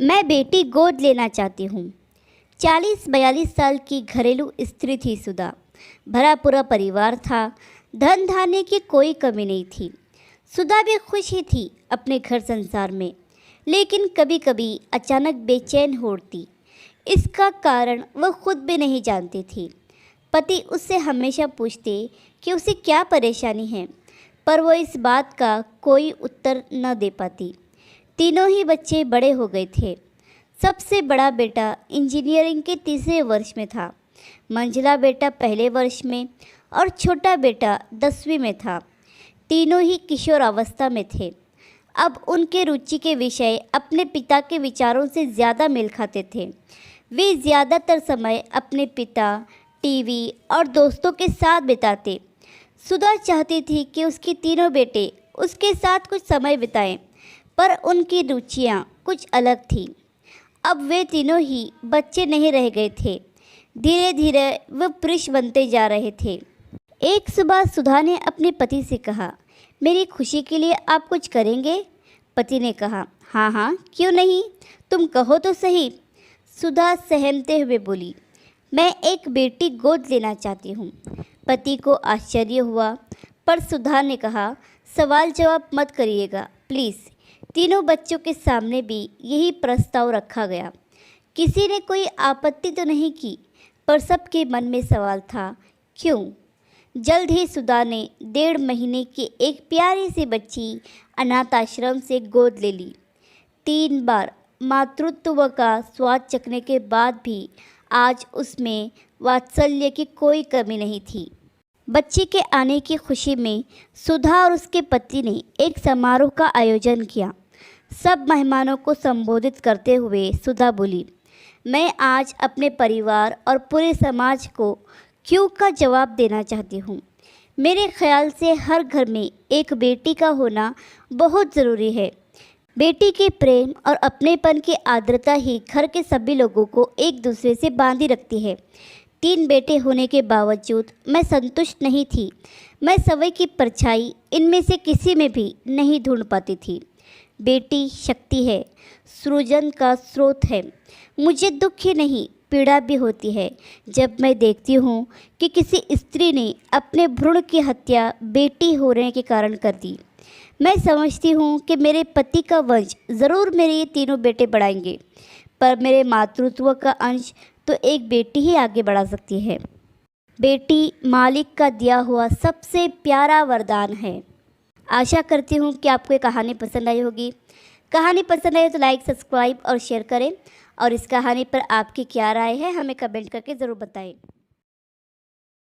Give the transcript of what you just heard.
मैं बेटी गोद लेना चाहती हूँ। 40-42 साल की घरेलू स्त्री थी सुधा। भरा पूरा परिवार था। धन धान्य की कोई कमी नहीं थी। सुधा भी खुश ही थी अपने घर संसार में, लेकिन कभी कभी अचानक बेचैन हो उठती। इसका कारण वह खुद भी नहीं जानती थी। पति उससे हमेशा पूछते कि उसे क्या परेशानी है, पर वो इस बात का कोई उत्तर न दे पाती। तीनों ही बच्चे बड़े हो गए थे। सबसे बड़ा बेटा इंजीनियरिंग के तीसरे वर्ष में था, मंझला बेटा पहले वर्ष में और छोटा बेटा 10वीं में था। तीनों ही किशोरावस्था में थे। अब उनके रुचि के विषय अपने पिता के विचारों से ज़्यादा मेल खाते थे। वे ज़्यादातर समय अपने पिता, टीवी और दोस्तों के साथ बिताते। सुधा चाहती थी कि उसके तीनों बेटे उसके साथ कुछ समय बिताएं, पर उनकी रुचियां कुछ अलग थीं। अब वे तीनों ही बच्चे नहीं रह गए थे। धीरे धीरे वे पुरुष बनते जा रहे थे। एक सुबह सुधा ने अपने पति से कहा, मेरी खुशी के लिए आप कुछ करेंगे? पति ने कहा, हाँ हाँ, क्यों नहीं, तुम कहो तो सही। सुधा सहमते हुए बोली, मैं एक बेटी गोद लेना चाहती हूँ। पति को आश्चर्य हुआ, पर सुधा ने कहा, सवाल जवाब मत करिएगा प्लीज़। तीनों बच्चों के सामने भी यही प्रस्ताव रखा गया। किसी ने कोई आपत्ति तो नहीं की, पर सबके मन में सवाल था, क्यों? जल्द ही सुधा ने 1.5 महीने की एक प्यारी सी बच्ची अनाथ आश्रम से गोद ले ली। 3 बार मातृत्व का स्वाद चखने के बाद भी आज उसमें वात्सल्य की कोई कमी नहीं थी। बच्चे के आने की खुशी में सुधा और उसके पति ने एक समारोह का आयोजन किया। सब मेहमानों को संबोधित करते हुए सुधा बोली, मैं आज अपने परिवार और पूरे समाज को क्यों का जवाब देना चाहती हूँ। मेरे ख्याल से हर घर में एक बेटी का होना बहुत ज़रूरी है। बेटी के प्रेम और अपनेपन की आर्द्रता ही घर के सभी लोगों को एक दूसरे से बांधी रखती है। 3 बेटे होने के बावजूद मैं संतुष्ट नहीं थी। मैं समय की परछाई इनमें से किसी में भी नहीं ढूंढ पाती थी। बेटी शक्ति है, सृजन का स्रोत है। मुझे दुख ही नहीं, पीड़ा भी होती है जब मैं देखती हूँ कि किसी स्त्री ने अपने भ्रूण की हत्या बेटी होने के कारण कर दी। मैं समझती हूँ कि मेरे पति का वंश ज़रूर मेरे ये तीनों बेटे बढ़ाएंगे, पर मेरे मातृत्व का अंश तो एक बेटी ही आगे बढ़ा सकती है। बेटी मालिक का दिया हुआ सबसे प्यारा वरदान है। आशा करती हूँ कि आपको ये कहानी पसंद आई होगी। कहानी पसंद आई तो लाइक, सब्सक्राइब और शेयर करें, और इस कहानी पर आपकी क्या राय है हमें कमेंट करके ज़रूर बताएं।